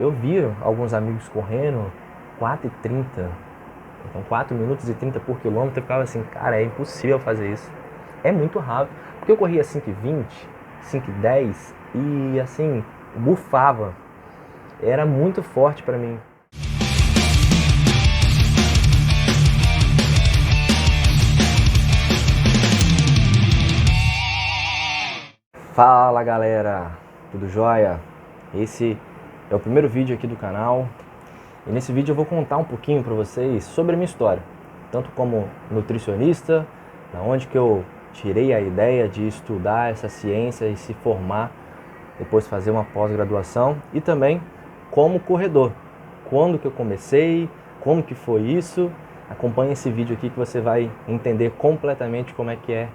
Eu via alguns amigos correndo 4:30, então 4 minutos e 30 por quilômetro, eu ficava assim, cara, é impossível fazer isso. É muito rápido, porque eu corria 5:20, 5:10 e assim, bufava. Era muito forte pra mim. Fala galera, tudo jóia? Esse é o primeiro vídeo aqui do canal e nesse vídeo eu vou contar um pouquinho para vocês sobre a minha história, tanto como nutricionista, da onde que eu tirei a ideia de estudar essa ciência e se formar, depois fazer uma pós-graduação, e também como corredor, quando que eu comecei, como que foi isso. Acompanhe esse vídeo aqui que você vai entender completamente como é que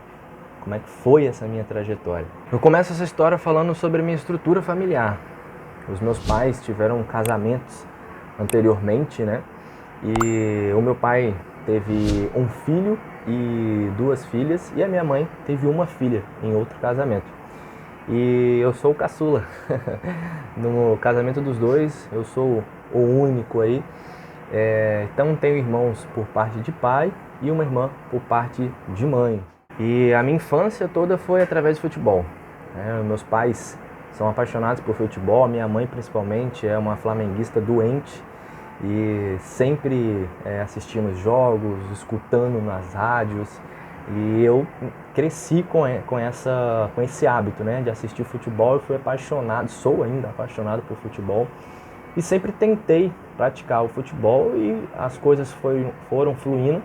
foi essa minha trajetória. Eu começo essa história falando sobre a minha estrutura familiar. Os meus pais tiveram casamentos anteriormente, né? E o meu pai teve um filho e 2 filhas, e a minha mãe teve uma filha em outro casamento. E eu sou o caçula. No casamento dos dois, eu sou o único aí. Então tenho irmãos por parte de pai e uma irmã por parte de mãe. E a minha infância toda foi através do futebol. Meus pais são apaixonados por futebol, a minha mãe principalmente é uma flamenguista doente e sempre assistimos jogos, escutando nas rádios. E eu cresci com esse hábito, né, de assistir futebol. Eu fui apaixonado, sou ainda apaixonado por futebol e sempre tentei praticar o futebol e as coisas foram fluindo.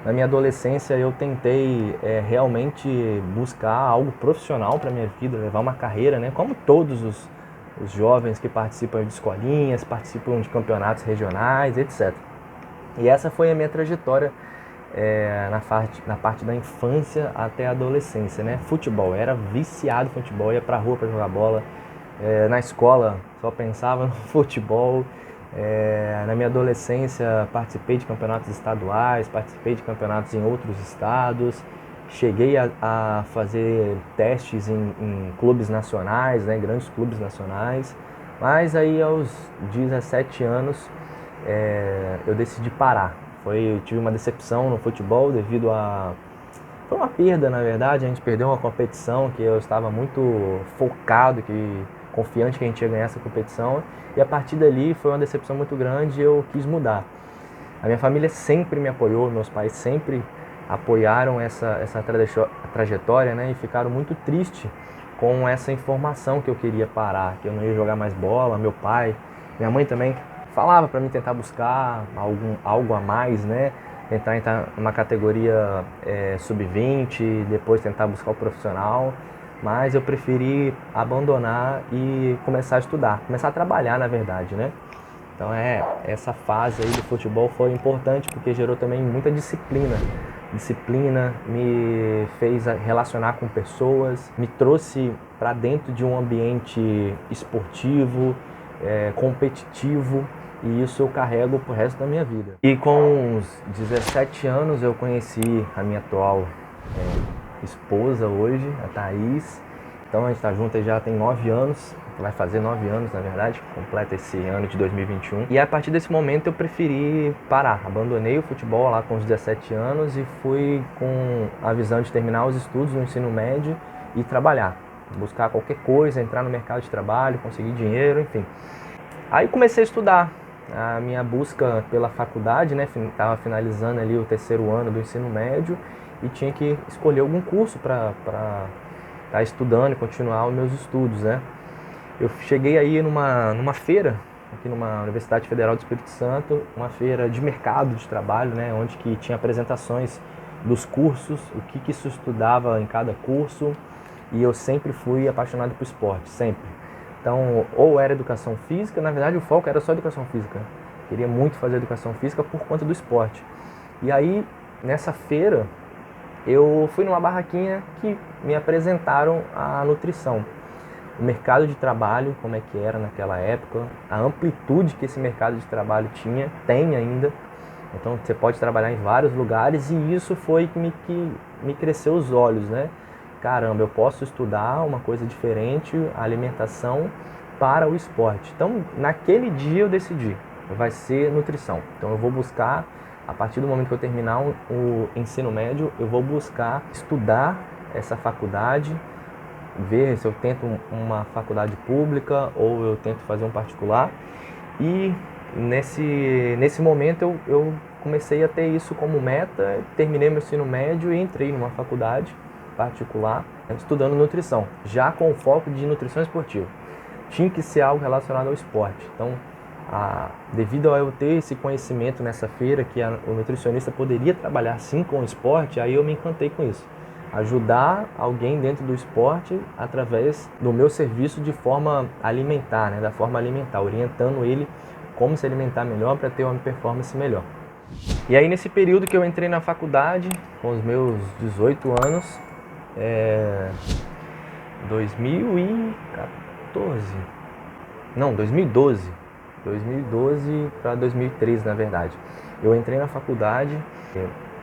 Na minha adolescência eu tentei realmente buscar algo profissional para minha vida, levar uma carreira, né? Como todos os jovens que participam de escolinhas, participam de campeonatos regionais, etc. E essa foi a minha trajetória na parte da infância até a adolescência, né? Futebol, eu era viciado em futebol, ia pra rua para jogar bola, na escola só pensava no futebol. Na minha adolescência participei de campeonatos estaduais, participei de campeonatos em outros estados, cheguei a fazer testes em clubes nacionais, né, grandes clubes nacionais, mas aí aos 17 anos eu decidi parar. Eu tive uma decepção no futebol devido a... Foi uma perda, na verdade. A gente perdeu uma competição que eu estava muito focado, confiante que a gente ia ganhar essa competição, e a partir dali foi uma decepção muito grande e eu quis mudar. A minha família sempre me apoiou, meus pais sempre apoiaram essa trajetória, né, e ficaram muito tristes com essa informação que eu queria parar, que eu não ia jogar mais bola. Meu pai, minha mãe também falava para mim tentar buscar algo a mais, né, tentar entrar numa categoria sub-20, depois tentar buscar o profissional. Mas eu preferi abandonar e começar a estudar, começar a trabalhar, na verdade, né? Então essa fase aí do futebol foi importante porque gerou também muita disciplina. Disciplina me fez relacionar com pessoas, me trouxe para dentro de um ambiente esportivo, competitivo, e isso eu carrego pro resto da minha vida. E com uns 17 anos eu conheci a minha atual esposa hoje, a Thaís. Então a gente está junto já tem 9 anos, vai fazer 9 anos na verdade, completa esse ano de 2021. E a partir desse momento eu preferi parar, abandonei o futebol lá com os 17 anos e fui com a visão de terminar os estudos no ensino médio e trabalhar, buscar qualquer coisa, entrar no mercado de trabalho, conseguir dinheiro, enfim. Aí comecei a estudar. A minha busca pela faculdade, né, estava finalizando ali o 3º ano do ensino médio e tinha que escolher algum curso para estar estudando e continuar os meus estudos, né. Eu cheguei aí numa feira, aqui numa Universidade Federal do Espírito Santo, uma feira de mercado de trabalho, né, onde que tinha apresentações dos cursos, o que se estudava em cada curso, e eu sempre fui apaixonado por esporte, sempre. Então, ou era educação física, na verdade o foco era só educação física. Queria muito fazer educação física por conta do esporte. E aí, nessa feira, eu fui numa barraquinha que me apresentaram a nutrição. O mercado de trabalho, como é que era naquela época, a amplitude que esse mercado de trabalho tem ainda. Então você pode trabalhar em vários lugares, e isso foi que me cresceu os olhos, né? Caramba, eu posso estudar uma coisa diferente, a alimentação para o esporte. Então, naquele dia eu decidi, vai ser nutrição. Então eu vou buscar, a partir do momento que eu terminar o ensino médio, eu vou buscar estudar essa faculdade, ver se eu tento uma faculdade pública ou eu tento fazer um particular. E nesse momento eu comecei a ter isso como meta, terminei meu ensino médio e entrei numa faculdade particular estudando nutrição, já com o foco de nutrição esportiva. Tinha que ser algo relacionado ao esporte. Então, devido a eu ter esse conhecimento nessa feira que o nutricionista poderia trabalhar sim com o esporte, aí eu me encantei com isso. Ajudar alguém dentro do esporte através do meu serviço de forma alimentar, né, da forma alimentar, orientando ele como se alimentar melhor para ter uma performance melhor. E aí nesse período que eu entrei na faculdade, com os meus 18 anos, 2012 para 2013 na verdade. Eu entrei na faculdade,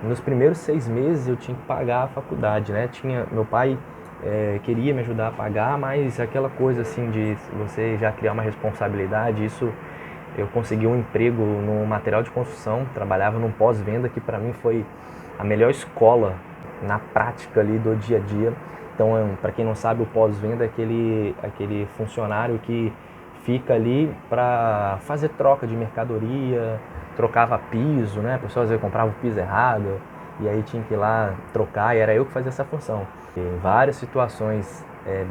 nos primeiros 6 meses eu tinha que pagar a faculdade, né? Meu pai queria me ajudar a pagar, mas aquela coisa assim de você já criar uma responsabilidade, isso eu consegui um emprego no material de construção, trabalhava num pós-venda que para mim foi a melhor escola na prática ali do dia a dia. Então, para quem não sabe, o pós-venda é aquele funcionário que fica ali para fazer troca de mercadoria, trocava piso, né? A pessoa às vezes comprava o piso errado e aí tinha que ir lá trocar e era eu que fazia essa função. E várias situações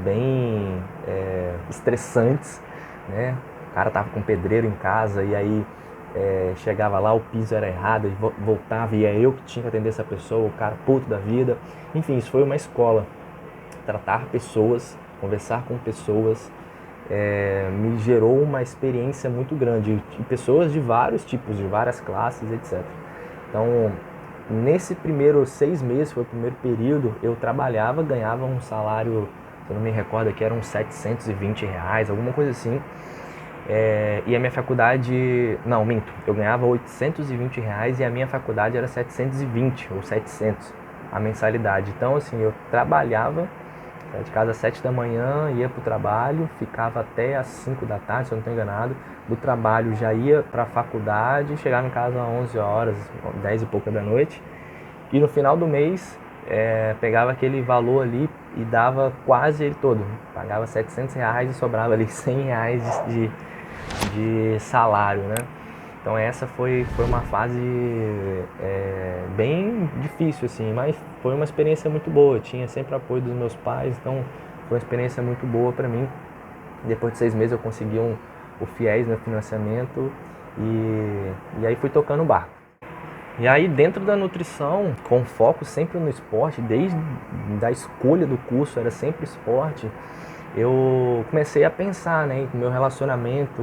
bem estressantes, né? O cara tava com um pedreiro em casa e aí chegava lá, o piso era errado, e voltava e é eu que tinha que atender essa pessoa, o cara puto da vida. Enfim, isso foi uma escola. Tratar pessoas, conversar com pessoas, me gerou uma experiência muito grande. E pessoas de vários tipos, de várias classes, etc. Então, nesse primeiro 6 meses, foi o primeiro período, eu trabalhava, ganhava um salário, se eu não me recordo aqui, eram uns R$720, alguma coisa assim. E a minha faculdade, não, minto, eu ganhava R$820 e a minha faculdade era 720 ou 700 a mensalidade. Então, assim, eu trabalhava, saía de casa às 7 da manhã, ia para o trabalho, ficava até às 5 da tarde, se eu não estou enganado. Do trabalho já ia para a faculdade, chegava em casa às 11 horas, 10 e pouca da noite. E no final do mês, pegava aquele valor ali e dava quase ele todo. Pagava R$700 e sobrava ali R$100 de salário, né? Então essa foi uma fase bem difícil, assim, mas foi uma experiência muito boa. Eu tinha sempre apoio dos meus pais, então foi uma experiência muito boa para mim. Depois de 6 meses eu consegui o FIES, né, financiamento, e aí fui tocando o barco. E aí dentro da nutrição, com foco sempre no esporte, desde a escolha do curso era sempre esporte, eu comecei a pensar, né, no meu relacionamento.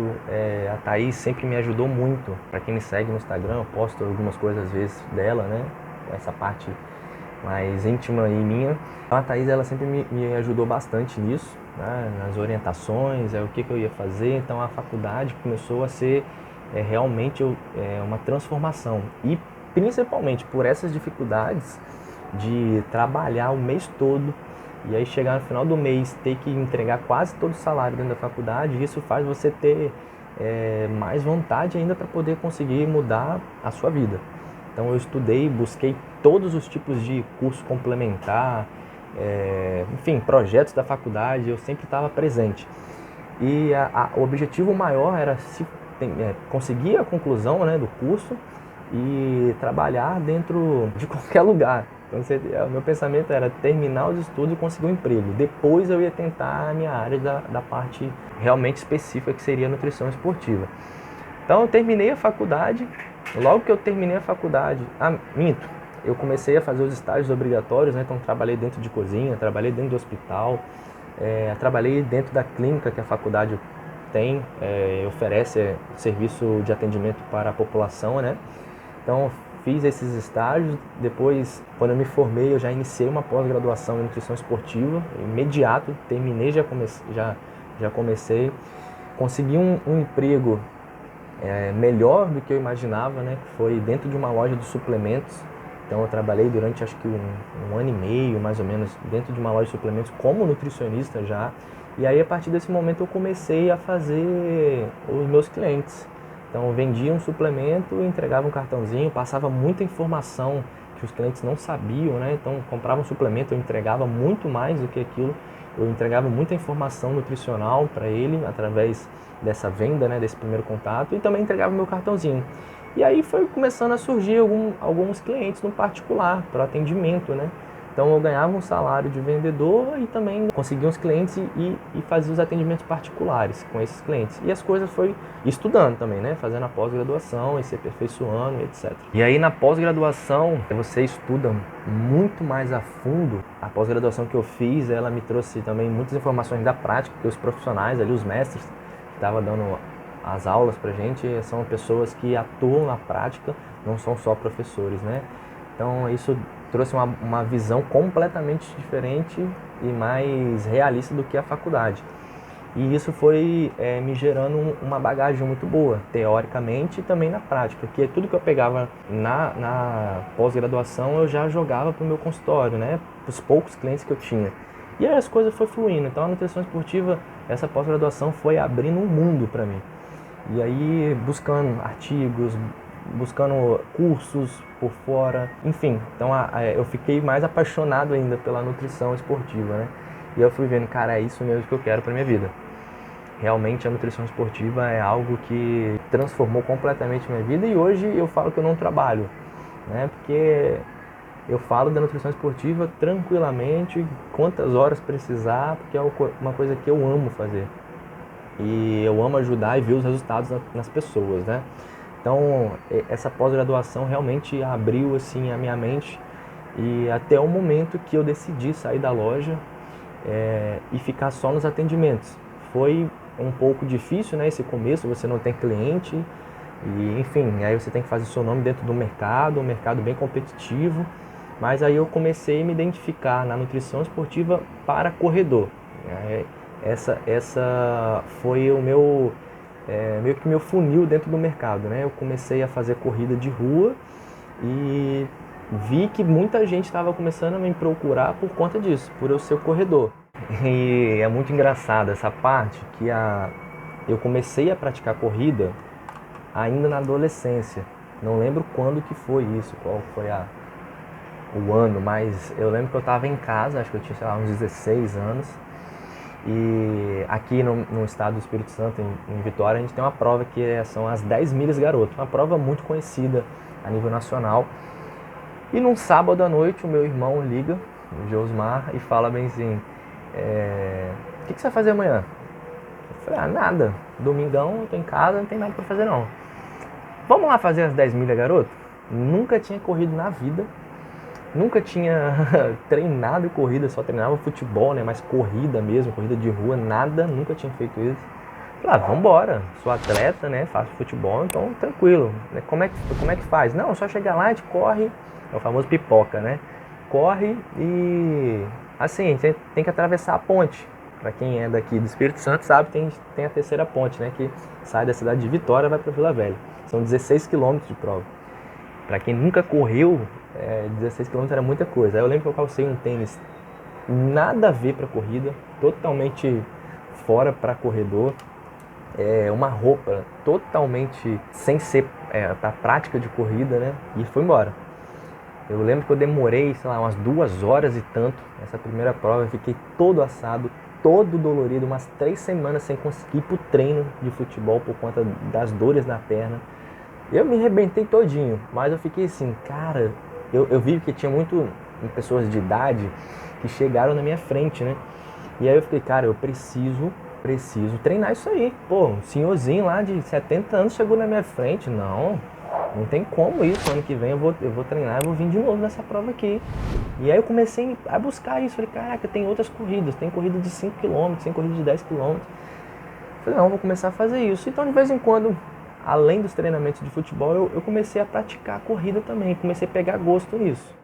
A Thaís sempre me ajudou muito. Para quem me segue no Instagram, eu posto algumas coisas às vezes dela, né, essa parte mais íntima e minha. Então a Thaís, ela sempre me ajudou bastante nisso, né, nas orientações, o que eu ia fazer. Então a faculdade começou a ser realmente uma transformação. E principalmente por essas dificuldades de trabalhar o mês todo e aí chegar no final do mês, ter que entregar quase todo o salário dentro da faculdade, isso faz você ter mais vontade ainda para poder conseguir mudar a sua vida. Então eu estudei, busquei todos os tipos de curso complementar, enfim, projetos da faculdade, eu sempre estava presente. E o objetivo maior era conseguir a conclusão, né, do curso e trabalhar dentro de qualquer lugar. Então, o meu pensamento era terminar os estudos e conseguir um emprego. Depois eu ia tentar a minha área da parte realmente específica, que seria a nutrição esportiva. Então eu terminei a faculdade. Logo que eu terminei a faculdade, eu comecei a fazer os estágios obrigatórios, né? Então trabalhei dentro de cozinha, trabalhei dentro do hospital, trabalhei dentro da clínica que a faculdade tem, oferece serviço de atendimento para a população, né? Então fiz esses estágios. Depois, quando eu me formei, eu já iniciei uma pós-graduação em nutrição esportiva, imediato, terminei, já comecei, consegui um emprego melhor do que eu imaginava, né? Que foi dentro de uma loja de suplementos. Então eu trabalhei durante acho que um ano e meio, mais ou menos, dentro de uma loja de suplementos como nutricionista já. E aí, a partir desse momento, eu comecei a fazer os meus clientes. Então, eu vendia um suplemento, entregava um cartãozinho, passava muita informação que os clientes não sabiam, né? Então, comprava um suplemento, eu entregava muito mais do que aquilo. Eu entregava muita informação nutricional para ele através dessa venda, né? Desse primeiro contato, e também entregava meu cartãozinho. E aí foi começando a surgir alguns clientes no particular, para atendimento, né? Então eu ganhava um salário de vendedor e também conseguia uns clientes e fazia os atendimentos particulares com esses clientes. E as coisas foi estudando também, né? Fazendo a pós-graduação e se aperfeiçoando, etc. E aí na pós-graduação você estuda muito mais a fundo. A pós-graduação que eu fiz, ela me trouxe também muitas informações da prática, porque os profissionais ali, os mestres que estavam dando as aulas pra gente, são pessoas que atuam na prática, não são só professores, né? Então isso trouxe uma visão completamente diferente e mais realista do que a faculdade. E isso foi me gerando uma bagagem muito boa, teoricamente e também na prática, que tudo que eu pegava na pós-graduação eu já jogava para o meu consultório, né? Para os poucos clientes que eu tinha. E aí as coisas foram fluindo. Então a nutrição esportiva, essa pós-graduação foi abrindo um mundo para mim. E aí buscando artigos, buscando cursos por fora, enfim. Então eu fiquei mais apaixonado ainda pela nutrição esportiva, né? E eu fui vendo, cara, é isso mesmo que eu quero para minha vida. Realmente a nutrição esportiva é algo que transformou completamente minha vida e hoje eu falo que eu não trabalho, né? Porque eu falo da nutrição esportiva tranquilamente, quantas horas precisar, porque é uma coisa que eu amo fazer. E eu amo ajudar e ver os resultados nas pessoas, né? Então, essa pós-graduação realmente abriu assim a minha mente e até o momento que eu decidi sair da loja e ficar só nos atendimentos. Foi um pouco difícil, né? Esse começo, você não tem cliente e, enfim, aí você tem que fazer seu nome dentro do mercado, um mercado bem competitivo. Mas aí eu comecei a me identificar na nutrição esportiva para corredor. Essa foi o meu meio que meu funil dentro do mercado, né? Eu comecei a fazer corrida de rua e vi que muita gente estava começando a me procurar por conta disso, por eu ser corredor. E é muito engraçado essa parte que eu comecei a praticar corrida ainda na adolescência. Não lembro quando que foi isso, qual foi o ano, mas eu lembro que eu estava em casa, acho que eu tinha, sei lá, uns 16 anos. E aqui no estado do Espírito Santo, em Vitória, a gente tem uma prova que são as 10 milhas garoto, uma prova muito conhecida a nível nacional. E num sábado à noite o meu irmão liga, o Josmar, e fala bem assim, o que você vai fazer amanhã? Eu falei, nada, domingão eu tô em casa, não tem nada pra fazer não. Vamos lá fazer as 10 milhas garoto? Nunca tinha corrido na vida. Nunca tinha treinado corrida, só treinava futebol, né? Mas corrida mesmo, corrida de rua, nada, nunca tinha feito isso. Falei, vambora, sou atleta, né? Faço futebol, então tranquilo. Como é que faz? Não, só chegar lá, a gente corre, é o famoso pipoca, né? Corre e, assim, você tem que atravessar a ponte. Pra quem é daqui do Espírito Santo sabe, tem a terceira ponte, né? Que sai da cidade de Vitória e vai pra Vila Velha. São 16 quilômetros de prova. Pra quem nunca correu, 16 km era muita coisa. Aí eu lembro que eu calcei um tênis nada a ver para corrida, totalmente fora para corredor, uma roupa totalmente sem ser para prática de corrida, né? E fui embora. Eu lembro que eu demorei, sei lá, umas 2 horas e tanto nessa primeira prova. Eu fiquei todo assado, todo dolorido, umas 3 semanas sem conseguir ir pro treino de futebol por conta das dores na perna. Eu me arrebentei todinho, mas eu fiquei assim, cara, eu vi que tinha muito pessoas de idade que chegaram na minha frente, né? E aí eu fiquei, cara, eu preciso treinar isso aí. Pô, um senhorzinho lá de 70 anos chegou na minha frente. Não tem como isso. Ano que vem eu vou treinar, eu vou vir de novo nessa prova aqui. E aí eu comecei a buscar isso. Falei, caraca, tem outras corridas. Tem corrida de 5 km, tem corrida de 10 km. Falei, não, vou começar a fazer isso. Então, de vez em quando, além dos treinamentos de futebol, eu comecei a praticar corrida também. Comecei a pegar gosto nisso.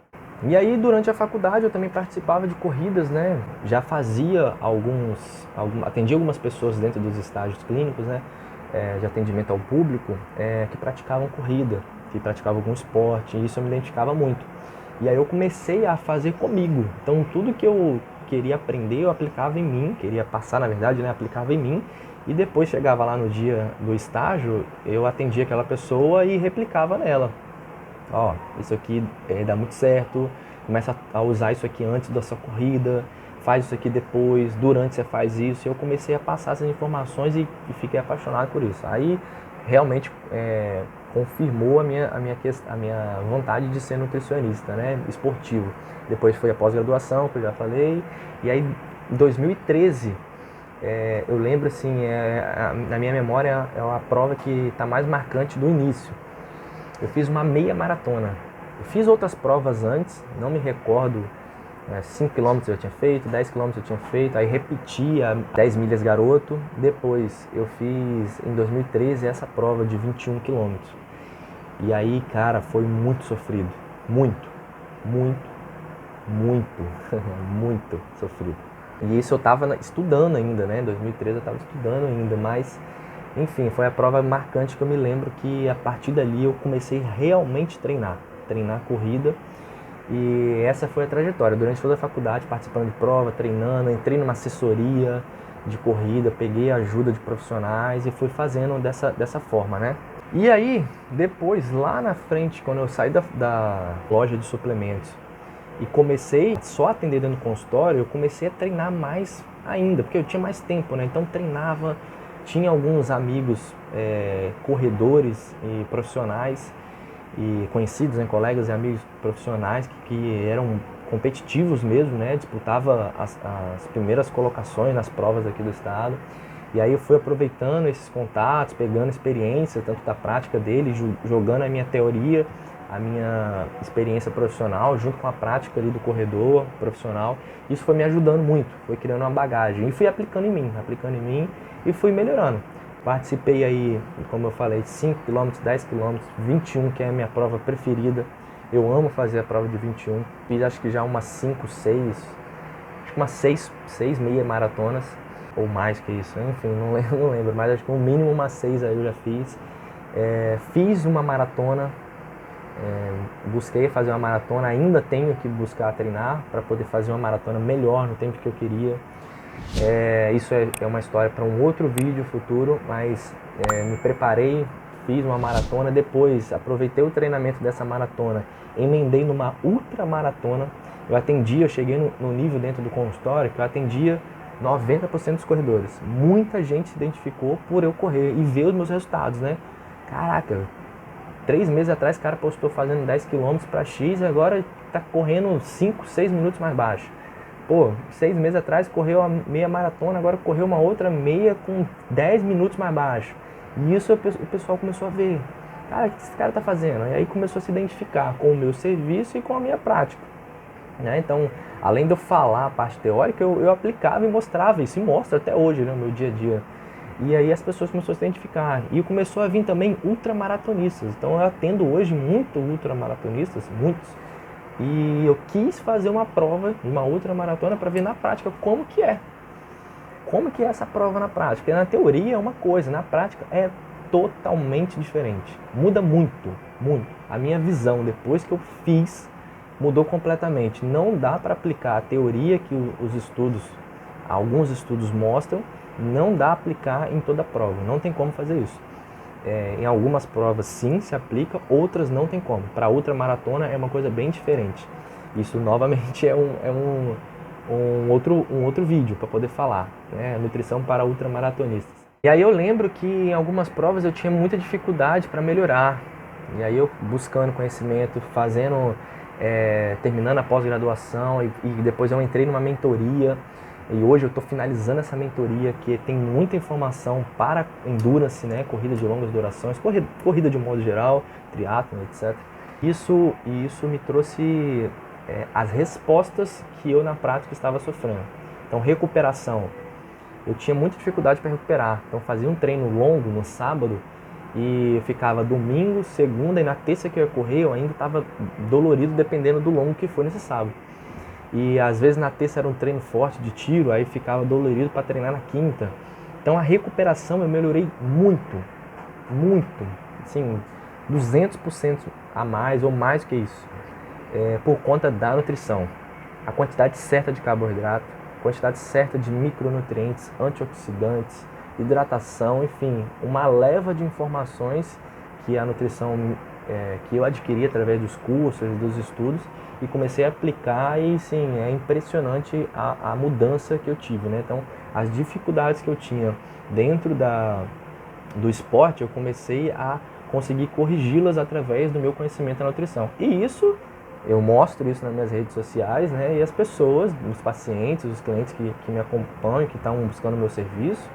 E aí, durante a faculdade, eu também participava de corridas, né? Já fazia atendia algumas pessoas dentro dos estágios clínicos, né? De atendimento ao público, que praticavam corrida, que praticavam algum esporte, e isso eu me identificava muito. E aí eu comecei a fazer comigo. Então, tudo que queria aprender, eu aplicava em mim, queria passar, na verdade, né, aplicava em mim, e depois chegava lá no dia do estágio, eu atendia aquela pessoa e replicava nela. Ó, isso aqui dá muito certo, começa a usar isso aqui antes da sua corrida, faz isso aqui depois, durante você faz isso. E eu comecei a passar essas informações e fiquei apaixonado por isso. Aí realmente confirmou a minha vontade de ser nutricionista, né, esportivo. Depois foi a pós-graduação, que eu já falei, e aí em 2013, eu lembro assim, na minha memória é a prova que está mais marcante do início. Eu fiz uma meia maratona. Eu fiz outras provas antes, não me recordo, 5 km eu tinha feito, 10 km eu tinha feito, aí repetia 10 milhas garoto. Depois eu fiz em 2013 essa prova de 21 km. E aí, cara, foi muito sofrido. Muito, muito, muito, muito sofrido. E isso eu tava estudando ainda, né? Em 2013 eu tava estudando ainda, mas enfim, foi a prova marcante que eu me lembro que a partir dali eu comecei realmente a treinar corrida. E essa foi a trajetória, durante toda a faculdade, participando de prova, treinando, entrei numa assessoria de corrida, peguei ajuda de profissionais e fui fazendo dessa forma, né? E aí, depois, lá na frente, quando eu saí da loja de suplementos e comecei só a atender dentro do consultório, eu comecei a treinar mais ainda, porque eu tinha mais tempo, né? Então treinava, tinha alguns amigos corredores e profissionais e conhecidos, né, colegas e amigos profissionais que eram competitivos mesmo, né, disputava as primeiras colocações nas provas aqui do estado. E aí eu fui aproveitando esses contatos, pegando experiência, tanto da prática dele, jogando a minha teoria, a minha experiência profissional, junto com a prática ali do corredor profissional. Isso foi me ajudando muito, foi criando uma bagagem. E fui aplicando em mim e fui melhorando. Participei aí, como eu falei, 5 km, 10 km, 21, que é a minha prova preferida. Eu amo fazer a prova de 21. Fiz acho que já umas 5, 6, acho que umas 6 meia maratonas, ou mais que isso, enfim, não lembro, mas acho que no mínimo umas 6 aí eu já fiz. Fiz uma maratona, busquei fazer uma maratona, ainda tenho que buscar treinar para poder fazer uma maratona melhor no tempo que eu queria. Isso é uma história para um outro vídeo futuro, mas me preparei, fiz uma maratona, depois aproveitei o treinamento dessa maratona, emendei numa ultramaratona. Eu cheguei no nível dentro do consultório que eu atendia 90% dos corredores. Muita gente se identificou por eu correr e ver os meus resultados, né? Caraca, 3 meses atrás o cara postou fazendo 10 km para X e agora tá correndo 5, 6 minutos mais baixo. Pô, 6 meses atrás correu a meia maratona, agora correu uma outra meia com 10 minutos mais baixo. E isso o pessoal começou a ver. Cara, o que esse cara tá fazendo? E aí começou a se identificar com o meu serviço e com a minha prática, né? Então, além de eu falar a parte teórica, eu aplicava e mostrava isso. E mostro até hoje, né, no meu dia a dia. E aí as pessoas começaram a se identificar. E começou a vir também ultramaratonistas. Então eu atendo hoje muito ultramaratonistas, muitos. E eu quis fazer uma prova, uma ultramaratona, para ver na prática como que é. Como que é essa prova na prática? Porque na teoria é uma coisa, na prática é totalmente diferente. Muda muito, muito. A minha visão, depois que eu fiz, mudou completamente. Não dá para aplicar a teoria que alguns estudos mostram, não dá para aplicar em toda a prova. Não tem como fazer isso. Em algumas provas sim se aplica, outras não tem como. Para ultramaratona é uma coisa bem diferente. Isso novamente é um outro vídeo para poder falar, né? Nutrição para ultramaratonistas. E aí eu lembro que em algumas provas eu tinha muita dificuldade para melhorar. E aí eu buscando conhecimento, terminando a pós-graduação e depois eu entrei numa mentoria. E hoje eu estou finalizando essa mentoria que tem muita informação para endurance, né? Corrida de longas durações, corrida de modo geral, triatlon, etc. Isso me trouxe as respostas que eu na prática estava sofrendo. Então, recuperação. Eu tinha muita dificuldade para recuperar. Então, fazia um treino longo no sábado e eu ficava domingo, segunda e na terça que eu ia correr eu ainda estava dolorido dependendo do longo que foi nesse sábado. E às vezes na terça era um treino forte de tiro, aí ficava dolorido para treinar na quinta. Então a recuperação eu melhorei muito, muito, assim, 200% a mais ou mais que isso, por conta da nutrição. A quantidade certa de carboidrato, quantidade certa de micronutrientes, antioxidantes, hidratação, enfim, uma leva de informações que a nutrição que eu adquiri através dos cursos, dos estudos, e comecei a aplicar e sim, é impressionante a mudança que eu tive, né? Então, as dificuldades que eu tinha dentro do esporte, eu comecei a conseguir corrigi-las através do meu conhecimento da nutrição. E isso, eu mostro isso nas minhas redes sociais, né? E as pessoas, os pacientes, os clientes que me acompanham, que estão buscando o meu serviço,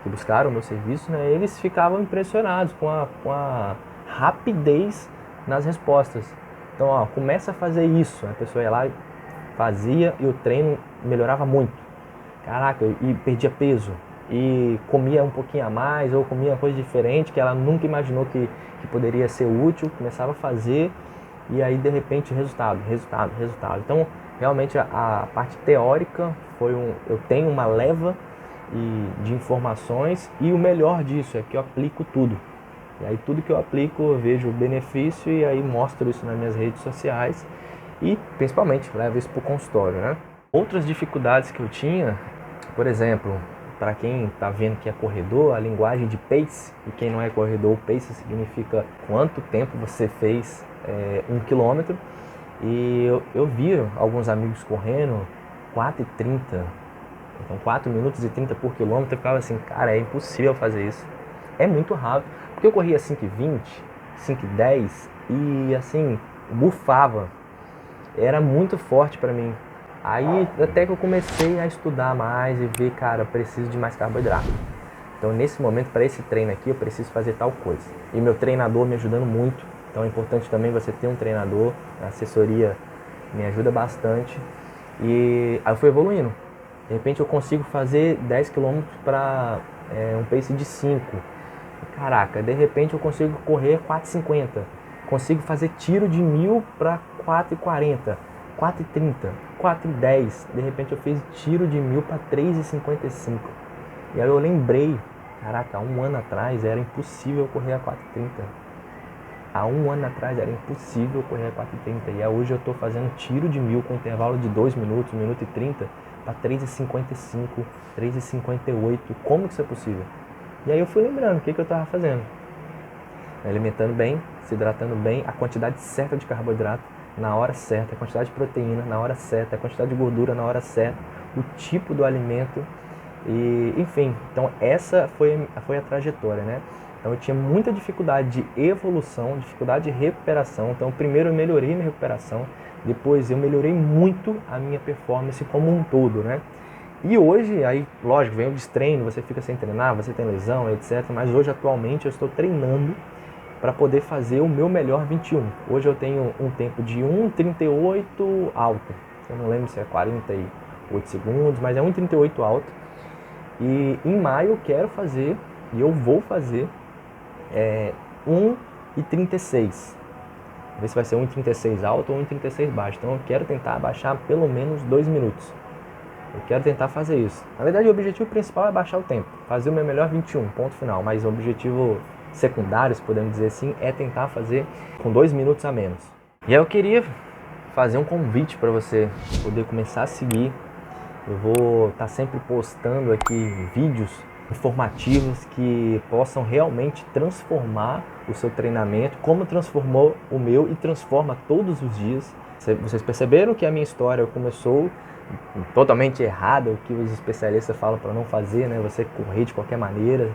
que buscaram o meu serviço, né? Eles ficavam impressionados com a rapidez nas respostas. Então, ó, começa a fazer isso. A pessoa ia lá e fazia e o treino melhorava muito. Caraca, e perdia peso. E comia um pouquinho a mais ou comia coisa diferente que ela nunca imaginou que poderia ser útil. Começava a fazer e aí, de repente, resultado. Então, realmente, a parte teórica eu tenho uma leva de informações e o melhor disso é que eu aplico tudo. E aí tudo que eu aplico eu vejo o benefício e aí mostro isso nas minhas redes sociais e principalmente levo isso para o consultório, né? Outras dificuldades que eu tinha, por exemplo, para quem está vendo que é corredor, a linguagem de pace, e quem não é corredor, pace significa quanto tempo você fez 1 quilômetro, e eu vi alguns amigos correndo 4:30, então 4 minutos e 30 por quilômetro, eu ficava assim, cara, é impossível fazer isso, é muito rápido. Porque eu corria 5:20, 5:10 e assim, bufava. Era muito forte para mim. Aí até que eu comecei a estudar mais e ver, cara, eu preciso de mais carboidrato. Então nesse momento, para esse treino aqui, eu preciso fazer tal coisa. E meu treinador me ajudando muito. Então é importante também você ter um treinador. A assessoria me ajuda bastante. E aí eu fui evoluindo. De repente eu consigo fazer 10 km para um pace de 5. Caraca, de repente eu consigo correr 4:50, consigo fazer tiro de 1000 para 4:40, 4:30, 4:10, de repente eu fiz tiro de 1000 para 3:55. E aí eu lembrei, caraca, há um ano atrás era impossível correr a 4:30. Há um ano atrás era impossível correr a 4:30. E hoje eu estou fazendo tiro de 1000 com intervalo de 2 minutos, 1 minuto e 30, para 3:55, 3:58. Como que isso é possível? E aí eu fui lembrando o que eu estava fazendo. Alimentando bem, se hidratando bem, a quantidade certa de carboidrato na hora certa, a quantidade de proteína na hora certa, a quantidade de gordura na hora certa, o tipo do alimento, e enfim. Então essa foi a trajetória, né? Então eu tinha muita dificuldade de evolução, dificuldade de recuperação. Então primeiro eu melhorei minha recuperação, depois eu melhorei muito a minha performance como um todo, né? E hoje, aí, lógico, vem o destreino, você fica sem treinar, você tem lesão, etc. Mas hoje, atualmente, eu estou treinando para poder fazer o meu melhor 21. Hoje eu tenho um tempo de 1:38 alto. Eu não lembro se é 48 segundos, mas é 1:38 alto. E em maio eu quero fazer, e eu vou fazer, 1:36. Ver se vai ser 1:36 alto ou 1:36 baixo. Então eu quero tentar abaixar pelo menos 2 minutos. Eu quero tentar fazer isso. Na verdade, o objetivo principal é baixar o tempo, fazer o meu melhor 21, ponto final. Mas o objetivo secundário, se podemos dizer assim, é tentar fazer com 2 minutos a menos. E aí eu queria fazer um convite para você poder começar a seguir. Eu vou estar sempre postando aqui vídeos informativos que possam realmente transformar o seu treinamento, como transformou o meu e transforma todos os dias. Vocês perceberam que a minha história começou totalmente errada, o que os especialistas falam para não fazer, né? Você correr de qualquer maneira,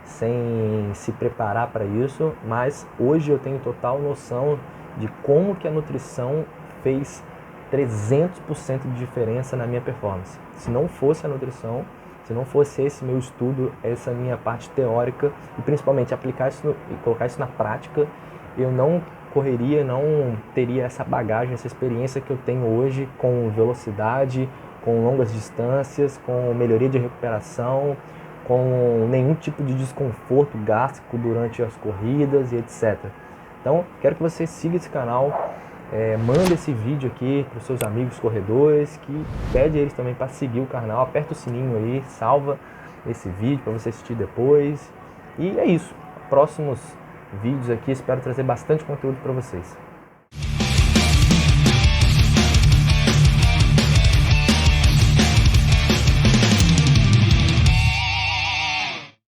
sem se preparar para isso, mas hoje eu tenho total noção de como que a nutrição fez 300% de diferença na minha performance. Se não fosse a nutrição, se não fosse esse meu estudo, essa minha parte teórica e principalmente aplicar isso e colocar isso na prática, eu não correria, não teria essa bagagem, essa experiência que eu tenho hoje com velocidade, com longas distâncias, com melhoria de recuperação, com nenhum tipo de desconforto gástrico durante as corridas e etc. Então, quero que você siga esse canal, manda esse vídeo aqui para os seus amigos corredores, que pede eles também para seguir o canal, aperta o sininho aí, salva esse vídeo para você assistir depois. E é isso, próximos vídeos aqui, espero trazer bastante conteúdo para vocês.